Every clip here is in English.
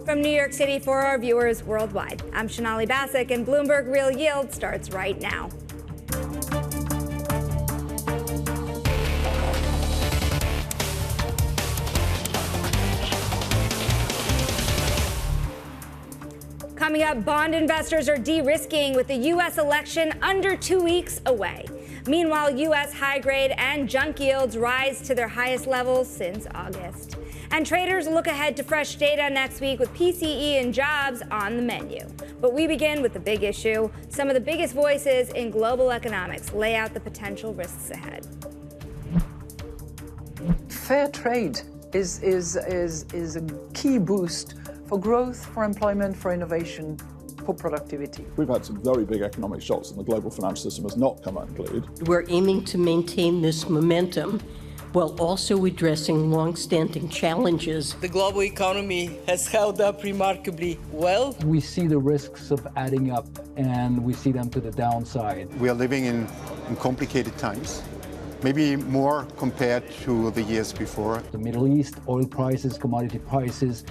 From New York City for our viewers worldwide, I'm Sonali Basak, and Bloomberg Real Yield starts right now. Coming up, bond investors are de-risking with the U.S. election under 2 weeks away. Meanwhile, U.S. high-grade and junk yields rise to their highest levels since August. And traders look ahead to fresh data next week with PCE and jobs on the menu. But we begin with the big issue. Some of the biggest voices in global economics lay out the potential risks ahead. Fair trade is a key boost for growth, for employment, for innovation, for productivity. We've had some very big economic shocks and the global financial system has not come unglued. We're aiming to maintain this momentum while also addressing long-standing challenges. The global economy has held up remarkably well. We see the risks of adding up and we see them to the downside. We are living in complicated times. Maybe more compared to the years before. The Middle East, oil prices, commodity prices,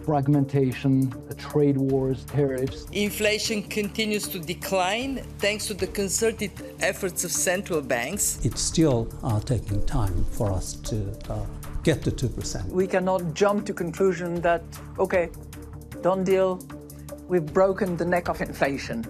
fragmentation, trade wars, tariffs. Inflation continues to decline thanks to the concerted efforts of central banks. It's still taking time for us to get to 2%. We cannot jump to conclusion that, okay, done deal, we've broken the neck of inflation.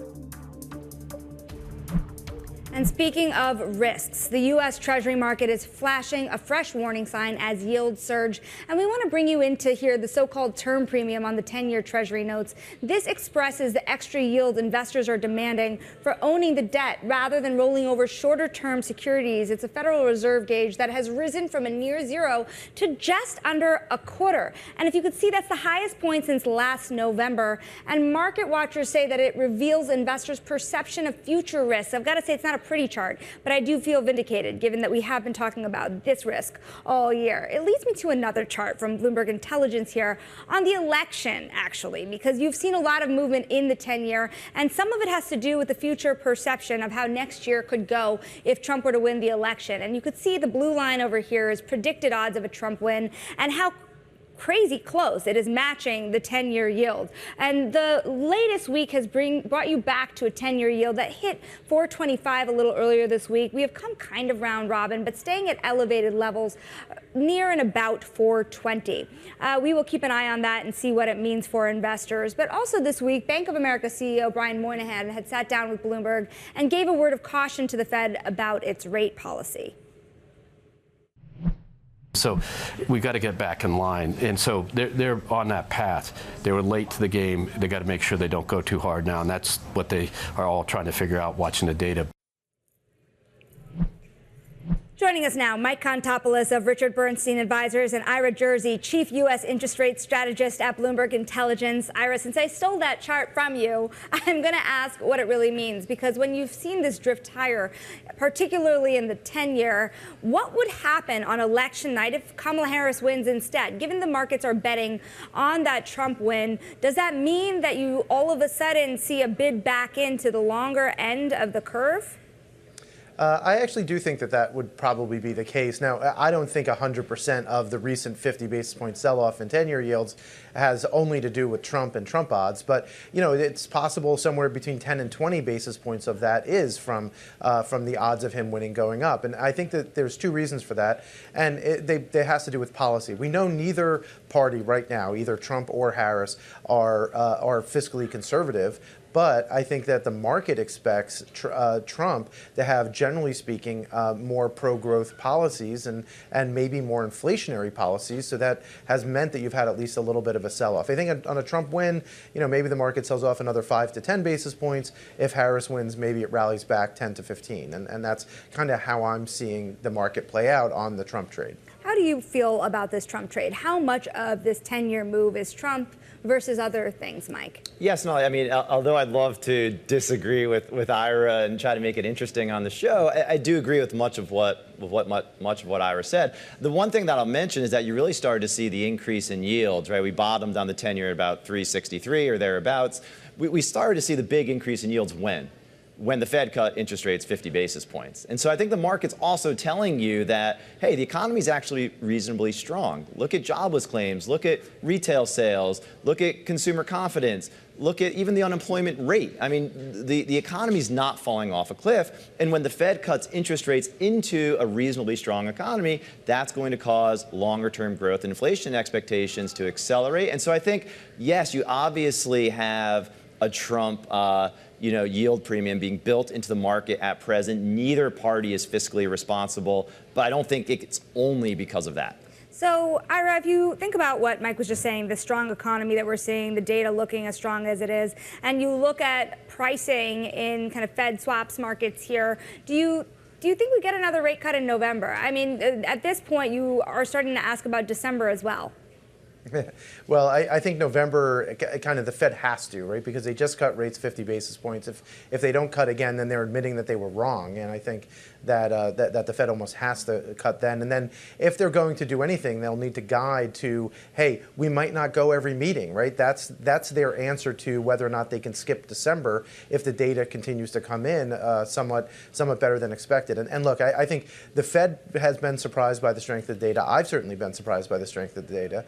And speaking of risks, the U.S. Treasury market is flashing a fresh warning sign as yields surge. And we want to bring you in to hear the so-called term premium on the 10-year Treasury notes. This expresses the extra yield investors are demanding for owning the debt rather than rolling over shorter-term securities. It's a Federal Reserve gauge that has risen from a near zero to just under a quarter. And if you could see, that's the highest point since last November. And market watchers say that it reveals investors' perception of future risks. I've got to say, it's not a pretty chart, but I do feel vindicated given that we have been talking about this risk all year. It leads me to another chart from Bloomberg Intelligence here on the election, actually, because you've seen a lot of movement in the 10-year, and some of it has to do with the future perception of how next year could go if Trump were to win the election. And you could see the blue line over here is predicted odds of a Trump win and how crazy close it is matching the 10-year yield. And the latest week has brought you back to a 10-year yield that hit 425 a little earlier this week. We have come kind of round robin, but staying at elevated levels near and about 420. We will keep an eye on that and see what it means for investors. But also this week, Bank of America CEO Brian Moynihan had sat down with Bloomberg and gave a word of caution to the Fed about its rate policy. So we've got to get back in line. And so they're on that path. They were late to the game. They got to make sure they don't go too hard now. And that's what they are all trying to figure out watching the data. Joining us now, Mike Contopoulos of Richard Bernstein Advisors and Ira Jersey, Chief U.S. Interest Rate Strategist at Bloomberg Intelligence. Ira, since I stole that chart from you, I'm going to ask what it really means, because when you've seen this drift higher, particularly in the 10-year, what would happen on election night if Kamala Harris wins instead? Given the markets are betting on that Trump win, does that mean that you all of a sudden see a bid back into the longer end of the curve? I actually do think that that would probably be the case. Now, I don't think 100% of the recent 50 basis point sell-off in 10-year yields has only to do with Trump and Trump odds, but you know, it's possible somewhere between 10 and 20 basis points of that is from the odds of him winning going up. And I think that there's two reasons for that, and it has to do with policy. We know neither party right now, either Trump or Harris, are fiscally conservative. But I think that the market expects Trump to have, generally speaking, more pro-growth policies and maybe more inflationary policies. So that has meant that you've had at least a little bit of a sell-off. I think on a Trump win, you know, maybe the market sells off another 5 to 10 basis points. If Harris wins, maybe it rallies back 10 to 15. And that's kind of how I'm seeing the market play out on the Trump trade. How do you feel about this Trump trade? How much of this 10-year move is Trump versus other things, Mike? Yes, no, I mean, although I'd love to disagree with Ira and try to make it interesting on the show, I do agree with much of what Ira said. The one thing that I'll mention is that you really started to see the increase in yields, right? We bottomed on the 10-year at about 363 or thereabouts. We started to see the big increase in yields when? when the Fed cut interest rates 50 basis points. And so I think the market's also telling you that, hey, the economy is actually reasonably strong. Look at jobless claims, look at retail sales, look at consumer confidence, look at even the unemployment rate. I mean, the economy's not falling off a cliff. And when the Fed cuts interest rates into a reasonably strong economy, that's going to cause longer-term growth and inflation expectations to accelerate. And so I think, yes, you obviously have a Trump yield premium being built into the market at present. Neither party is fiscally responsible, but I don't think it's only because of that. So, Ira, if you think about what Mike was just saying, the strong economy that we're seeing, the data looking as strong as it is, and you look at pricing in kind of Fed swaps markets here, do you think we get another rate cut in November? I mean, at this point, you are starting to ask about December as well. Well, I think November, kind of the Fed has to, right? Because they just cut rates 50 basis points. If they don't cut again, then they're admitting that they were wrong. And I think that the Fed almost has to cut then. And then if they're going to do anything, they'll need to guide to, hey, we might not go every meeting, right? That's their answer to whether or not they can skip December if the data continues to come in somewhat better than expected. And look, I think the Fed has been surprised by the strength of the data. I've certainly been surprised by the strength of the data.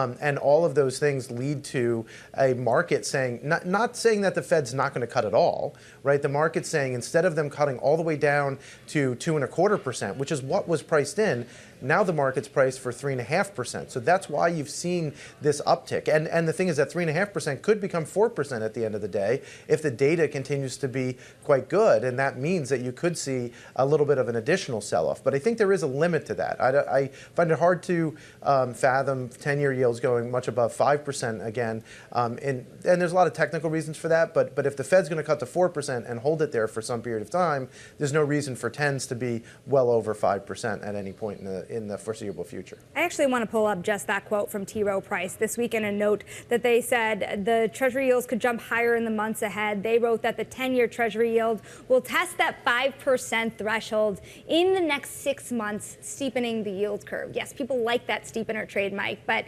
And all of those things lead to a market saying, not saying that the Fed's not going to cut at all, right? The market's saying instead of them cutting all the way down to 2.25%, which is what was priced in, now the market's priced for 3.5%. So that's why you've seen this uptick. And the thing is that 3.5% could become 4% at the end of the day if the data continues to be quite good. And that means that you could see a little bit of an additional sell-off. But I think there is a limit to that. I find it hard to fathom 10-year yields going much above 5% again. And there's a lot of technical reasons for that. But if the Fed's going to cut to 4% and hold it there for some period of time, there's no reason for 10s to be well over 5% at any point in the foreseeable future. I actually want to pull up just that quote from T. Rowe Price this week in a note that they said the Treasury yields could jump higher in the months ahead. They wrote that the 10-year Treasury yield will test that 5% threshold in the next 6 months, steepening the yield curve. Yes, people like that steepener trade, Mike, but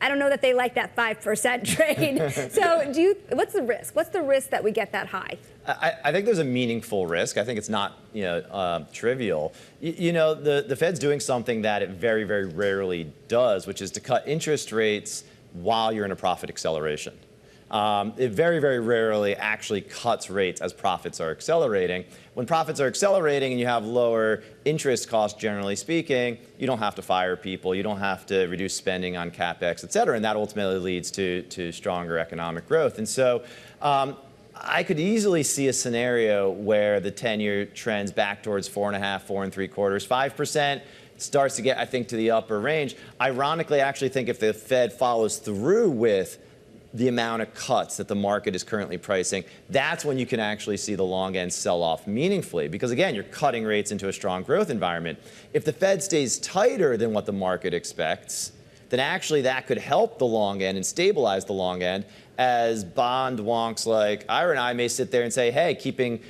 I don't know that they like that 5% trade. So what's the risk? What's the risk that we get that high? I think there's a meaningful risk. I think it's not trivial. The Fed's doing something that it very, very rarely does, which is to cut interest rates while you're in a profit acceleration. It very, very rarely actually cuts rates as profits are accelerating. When profits are accelerating and you have lower interest costs, generally speaking, you don't have to fire people, you don't have to reduce spending on CapEx, et cetera, and that ultimately leads to stronger economic growth. And so I could easily see a scenario where the 10-year trends back towards 4.5%, 4.75%, 5%. Starts to get, I think, to the upper range. Ironically, I actually think if the Fed follows through with the amount of cuts that the market is currently pricing, that's when you can actually see the long end sell off meaningfully. Because again, you're cutting rates into a strong growth environment. If the Fed stays tighter than what the market expects, then actually that could help the long end and stabilize the long end, as bond wonks like Ira and I may sit there and say, hey, keeping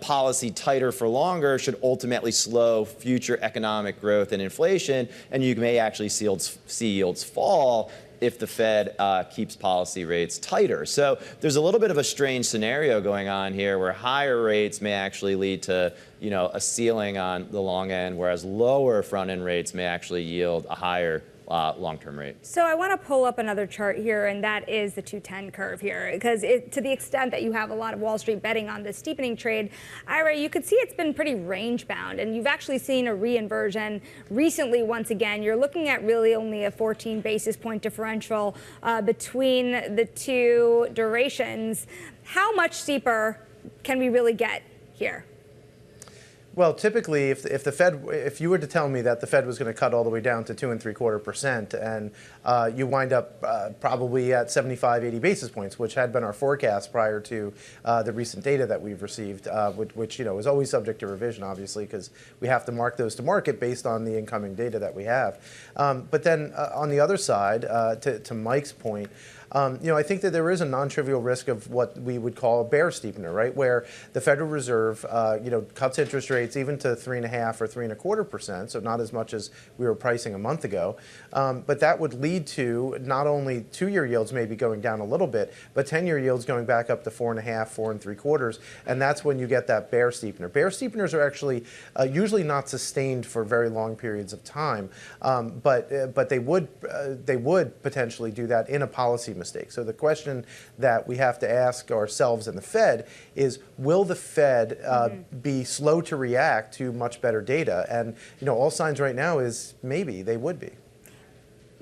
policy tighter for longer should ultimately slow future economic growth and inflation, and you may actually see yields fall if the Fed keeps policy rates tighter. So there's a little bit of a strange scenario going on here where higher rates may actually lead to a ceiling on the long end, whereas lower front end rates may actually yield a higher long-term rate. So I want to pull up another chart here, and that is the 210 curve here, because to the extent that you have a lot of Wall Street betting on the steepening trade, Ira, you could see it's been pretty range-bound, and you've actually seen a re-inversion recently once again. You're looking at really only a 14 basis point differential between the two durations. How much steeper can we really get here? Well, typically, if you were to tell me that the Fed was going to cut all the way down to 2.75%, and you wind up probably at 75, 80 basis points, which had been our forecast prior to the recent data that we've received, which is always subject to revision, obviously, because we have to mark those to market based on the incoming data that we have. But then on the other side, to Mike's point, I think that there is a non-trivial risk of what we would call a bear steepener, right, where the Federal Reserve, cuts interest rates even to 3.5% or 3.25%, so not as much as we were pricing a month ago. But that would lead to not only 2-year yields maybe going down a little bit, but 10-year yields going back up to 4.5%, 4.75%, and that's when you get that bear steepener. Bear steepeners are actually usually not sustained for very long periods of time, but they would potentially do that in a policy mistake. So the question that we have to ask ourselves and the Fed is, will the Fed be slow to react to much better data? And all signs right now is maybe they would be.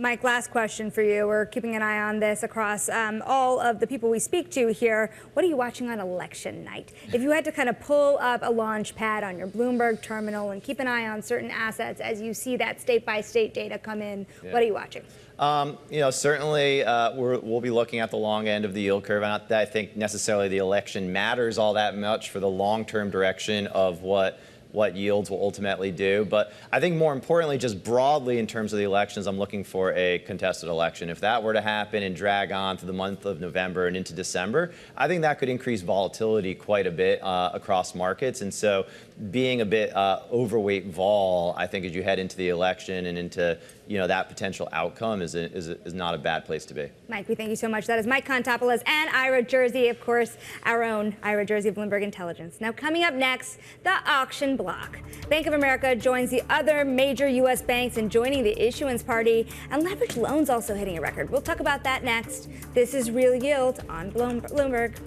Mike, last question for you. We're keeping an eye on this across all of the people we speak to here. What are you watching on election night? If you had to kind of pull up a launch pad on your Bloomberg terminal and keep an eye on certain assets as you see that state-by-state data come in, what are you watching? Certainly we'll be looking at the long end of the yield curve. Not that I think necessarily the election matters all that much for the long-term direction of what yields will ultimately do. But I think more importantly, just broadly in terms of the elections, I'm looking for a contested election. If that were to happen and drag on through the month of November and into December, I think that could increase volatility quite a bit across markets. And so being a bit overweight vol, I think as you head into the election and into that potential outcome is not a bad place to be. Mike, we thank you so much. That is Mike Contopoulos and Ira Jersey, of course, our own Ira Jersey of Bloomberg Intelligence. Now, coming up next, the auction block. Bank of America joins the other major U.S. banks in joining the issuance party, and leveraged loans also hitting a record. We'll talk about that next. This is Real Yield on Bloomberg.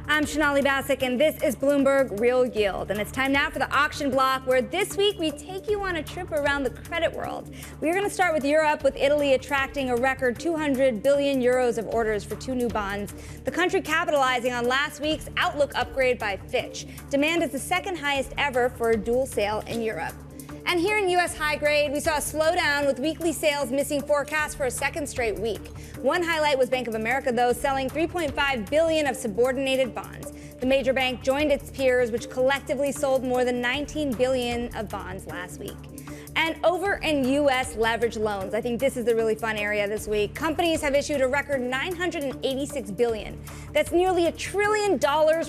I'm Sonali Basak, and this is Bloomberg Real Yield. And it's time now for the auction block, where this week we take you on a trip around the credit world. We're going to start with Europe, with Italy attracting a record 200 billion euros of orders for 2 new bonds. The country capitalizing on last week's outlook upgrade by Fitch. Demand is the second highest ever for a dual sale in Europe. And here in U.S. high grade, we saw a slowdown with weekly sales missing forecasts for a second straight week. One highlight was Bank of America, though, selling $3.5 billion of subordinated bonds. The major bank joined its peers, which collectively sold more than $19 billion of bonds last week. And over in U.S. leveraged loans, I think this is the really fun area this week. Companies have issued a record $986 billion. That's nearly $1 trillion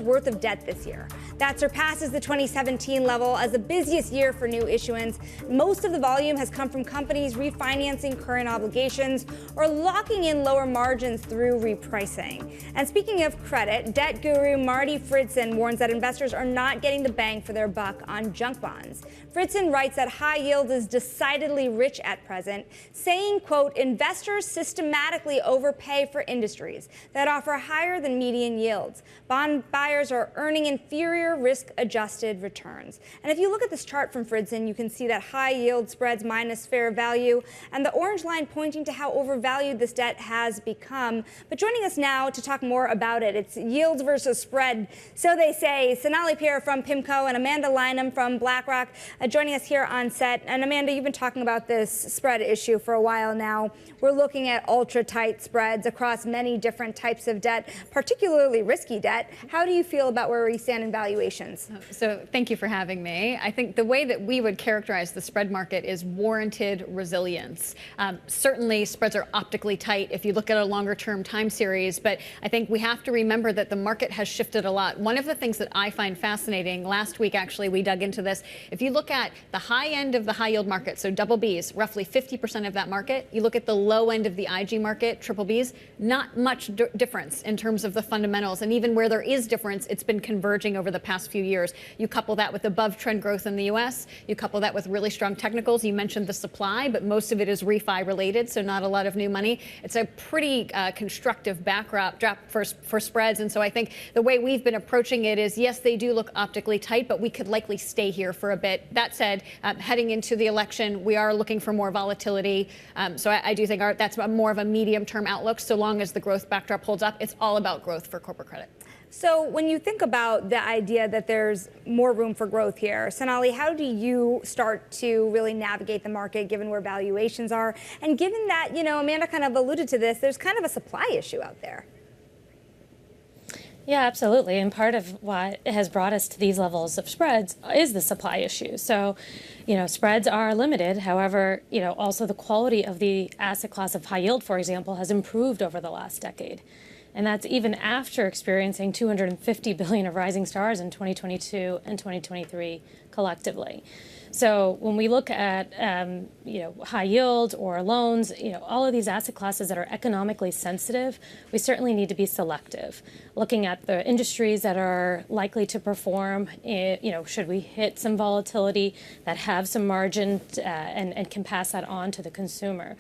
worth of debt this year. That surpasses the 2017 level as the busiest year for new issuance. Most of the volume has come from companies refinancing current obligations or locking in lower margins through repricing. And speaking of credit, debt guru Marty Fridson warns that investors are not getting the bang for their buck on junk bonds. Fridson writes that high yield is decidedly rich at present, saying, quote, investors systematically overpay for industries that offer higher than median yields. Bond buyers are earning inferior risk-adjusted returns. And if you look at this chart from Fridson, you can see that high yield spreads minus fair value, and the orange line pointing to how overvalued this debt has become. But joining us now to talk more about it, it's yields versus spread, so they say. Sonali Pier from Pimco and Amanda Lynam from BlackRock joining us here on set. And Amanda, you've been talking about this spread issue for a while now. We're looking at ultra-tight spreads across many different types of debt, particularly risky debt. How do you feel about where we stand in valuations? So thank you for having me. I think the way that we would characterize the spread market is warranted resilience. Certainly spreads are optically tight if you look at a longer term time series, but I think we have to remember that the market has shifted a lot. One of the things that I find fascinating, last week actually we dug into this, if you look at the high end of the high yield market, so double Bs, roughly 50% of that market, you look at the low end of the IG market, triple Bs, not much difference in terms of the fundamentals, and even where there is difference, it's been converging over the past few years. You couple that with above trend growth in the US, you couple that with really strong technicals. You mentioned the supply, but most of it is refi related, so not a lot of new money. It's a pretty constructive backdrop for spreads, and so I think the way we've been approaching it is, yes, they do look optically tight, but we could likely stay here for a bit. That said, heading into the election, we are looking for more volatility, so I do think that's more of a medium-term outlook. So long as the growth backdrop holds up, it's all about growth for corporate credit. So when you think about the idea that there's more room for growth here, Sonali, how do you start to really navigate the market given where valuations are? And given that, Amanda kind of alluded to this, there's kind of a supply issue out there. Yeah, absolutely. And part of what has brought us to these levels of spreads is the supply issue. So, spreads are limited. However, also the quality of the asset class of high yield, for example, has improved over the last decade. And that's even after experiencing $250 billion of rising stars in 2022 and 2023 collectively. So when we look at, high yield or loans, all of these asset classes that are economically sensitive, we certainly need to be selective. Looking at the industries that are likely to perform, should we hit some volatility that have some margin and can pass that on to the consumer.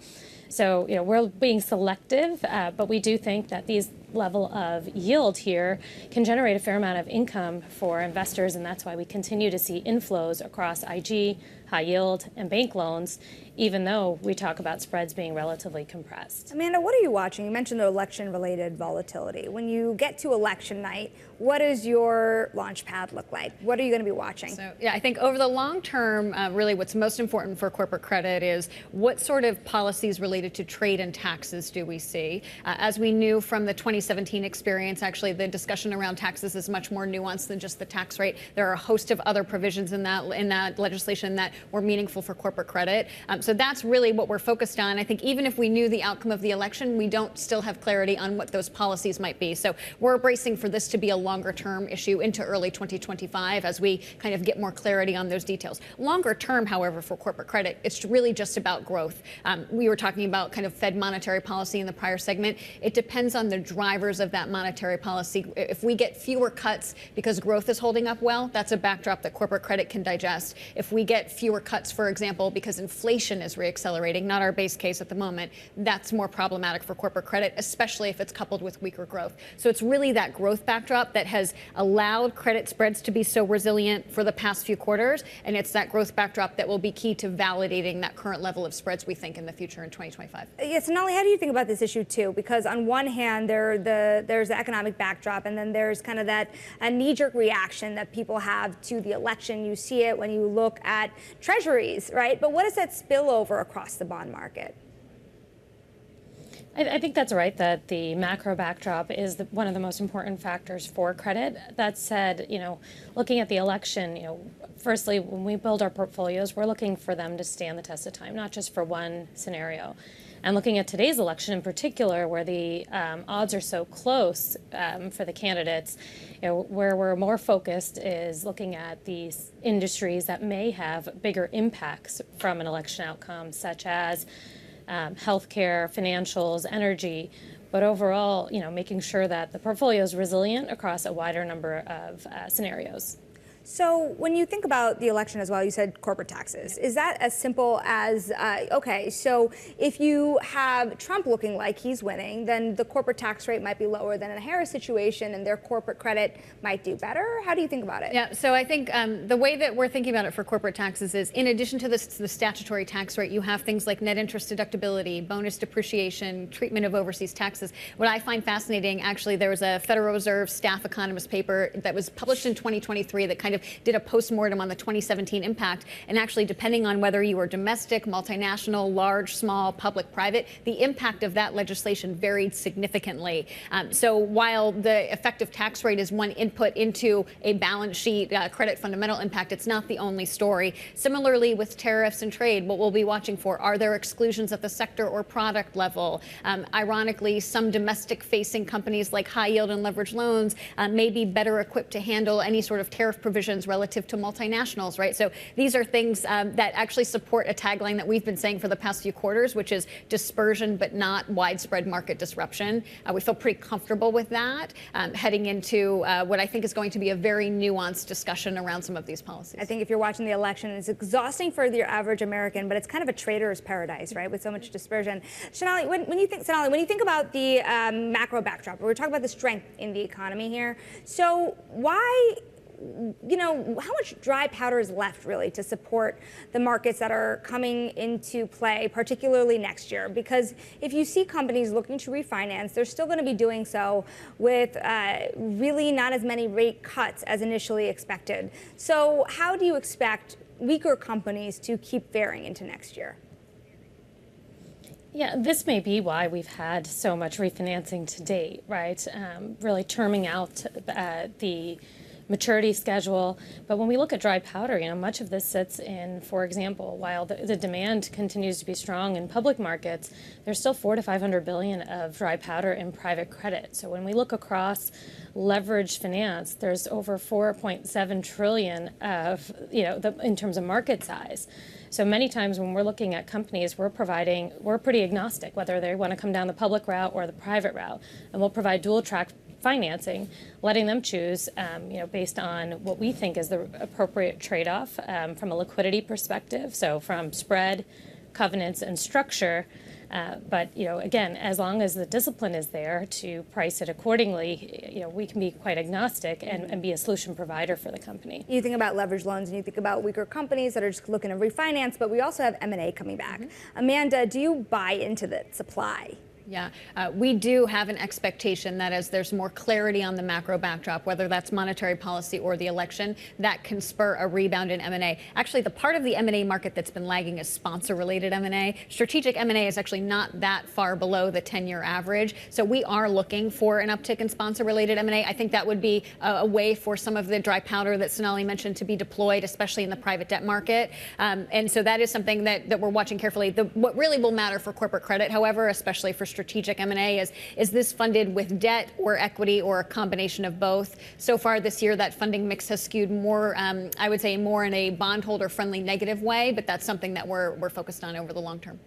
So, we're being selective, but we do think that these level of yield here can generate a fair amount of income for investors, and that's why we continue to see inflows across IG, high yield, and bank loans, even though we talk about spreads being relatively compressed. Amanda, what are you watching? You mentioned the election-related volatility. When you get to election night, what does your launch pad look like? What are you going to be watching? So, I think over the long term, really what's most important for corporate credit is what sort of policies related to trade and taxes do we see? As we knew from the 2017 experience, actually, the discussion around taxes is much more nuanced than just the tax rate. There are a host of other provisions in that legislation that were meaningful for corporate credit. So that's really what we're focused on. I think even if we knew the outcome of the election, we don't still have clarity on what those policies might be. So we're bracing for this to be a longer term issue into early 2025 as we kind of get more clarity on those details. Longer term, however, for corporate credit, it's really just about growth. We were talking about kind of Fed monetary policy in the prior segment. It depends on the drivers of that monetary policy. If we get fewer cuts because growth is holding up well, that's a backdrop that corporate credit can digest. If we get fewer cuts, for example, because inflation is reaccelerating, not our base case at the moment, that's more problematic for corporate credit, especially if it's coupled with weaker growth. So it's really that growth backdrop that has allowed credit spreads to be so resilient for the past few quarters, and it's that growth backdrop that will be key to validating that current level of spreads we think in the future in 2025. Yes, Sonali, how do you think about this issue too? Because on one hand, there's the economic backdrop, and then there's kind of that a knee-jerk reaction that people have to the election. You see it when you look at treasuries, right? But what does that spill over across the bond market? I think that's right, that the macro backdrop is one of the most important factors for credit. That said, looking at the election, firstly, when we build our portfolios, we're looking for them to stand the test of time, not just for one scenario. And looking at today's election in particular, where the odds are so close for the candidates, where we're more focused is looking at these industries that may have bigger impacts from an election outcome, such as healthcare, financials, energy, but overall, making sure that the portfolio is resilient across a wider number of scenarios. So when you think about the election as well, you said corporate taxes. Is that as simple as, okay, so if you have Trump looking like he's winning, then the corporate tax rate might be lower than in a Harris situation and their corporate credit might do better? How do you think about it? Yeah, so I think the way that we're thinking about it for corporate taxes is in addition to the statutory tax rate, you have things like net interest deductibility, bonus depreciation, treatment of overseas taxes. What I find fascinating, actually, there was a Federal Reserve staff economist paper that was published in 2023 that kind of did a postmortem on the 2017 impact, and actually depending on whether you were domestic, multinational, large, small, public, private, the impact of that legislation varied significantly. So while the effective tax rate is one input into a balance sheet credit fundamental impact, it's not the only story. Similarly with tariffs and trade, what we'll be watching for, are there exclusions at the sector or product level? Ironically, some domestic facing companies like high yield and leveraged loans may be better equipped to handle any sort of tariff provisions relative to multinationals, right? So these are things that actually support a tagline that we've been saying for the past few quarters, which is dispersion but not widespread market disruption. We feel pretty comfortable with that heading into what I think is going to be a very nuanced discussion around some of these policies. I think if you're watching the election, it's exhausting for your average American, but it's kind of a trader's paradise, right, with so much dispersion. Sonali, when you think about the macro backdrop, we're talking about the strength in the economy here. So why, how much dry powder is left really to support the markets that are coming into play, particularly next year? Because if you see companies looking to refinance, they're still going to be doing so with really not as many rate cuts as initially expected. So how do you expect weaker companies to keep faring into next year? Yeah, this may be why we've had so much refinancing to date, right? Really terming out the maturity schedule. But when we look at dry powder, much of this sits in, for example, while the demand continues to be strong in public markets, there's still $400 to $500 billion of dry powder in private credit. So when we look across leveraged finance, there's over 4.7 trillion of, in terms of market size. So many times when we're looking at companies, we're pretty agnostic, whether they want to come down the public route or the private route, and we'll provide dual track financing, letting them choose, based on what we think is the appropriate trade-off from a liquidity perspective. So from spread, covenants, and structure. But again, as long as the discipline is there to price it accordingly, we can be quite agnostic and be a solution provider for the company. You think about leverage loans and you think about weaker companies that are just looking to refinance, but we also have M&A coming back. Amanda, do you buy into the supply? Yeah, we do have an expectation that as there's more clarity on the macro backdrop, whether that's monetary policy or the election, that can spur a rebound in M&A. Actually, the part of the M&A market that's been lagging is sponsor-related M&A. Strategic M&A is actually not that far below the 10-year average. So we are looking for an uptick in sponsor-related M&A. I think that would be a way for some of the dry powder that Sonali mentioned to be deployed, especially in the private debt market. And so that is something that we're watching carefully. What really will matter for corporate credit, however, especially for strategic M&A, is this funded with debt or equity or a combination of both? So far this year, that funding mix has skewed more, I would say, more in a bondholder-friendly negative way, but that's something that we're focused on over the long term.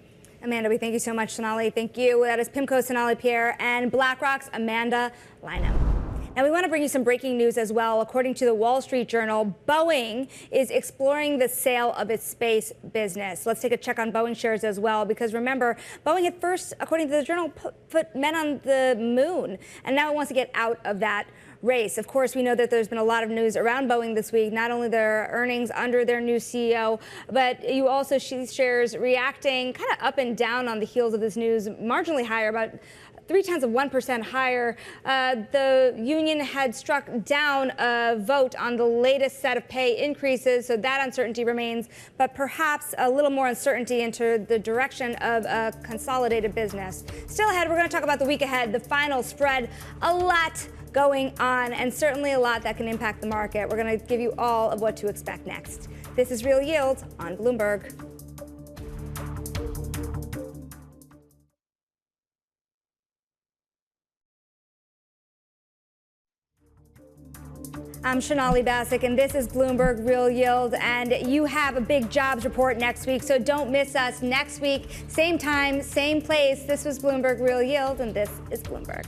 Amanda, we thank you so much. Sonali, thank you. That is Pimco, Sonali, Pier, and BlackRock's Amanda Lynam. Now, we want to bring you some breaking news as well. According to the Wall Street Journal, Boeing is exploring the sale of its space business. Let's take a check on Boeing shares as well, because remember, Boeing had first, according to the journal, put men on the moon, and now it wants to get out of that race. Of course, we know that there's been a lot of news around Boeing this week, not only their earnings under their new CEO, but you also see shares reacting kind of up and down on the heels of this news, marginally higher, about 0.3% higher. The union had struck down a vote on the latest set of pay increases, so that uncertainty remains, but perhaps a little more uncertainty into the direction of a consolidated business. Still ahead, we're going to talk about the week ahead, the final spread, a lot going on, and certainly a lot that can impact the market. We're going to give you all of what to expect next. This is Real Yield on Bloomberg. I'm Sonali Basak, and this is Bloomberg Real Yield, and you have a big jobs report next week, so don't miss us next week, same time, same place. This was Bloomberg Real Yield, and this is Bloomberg.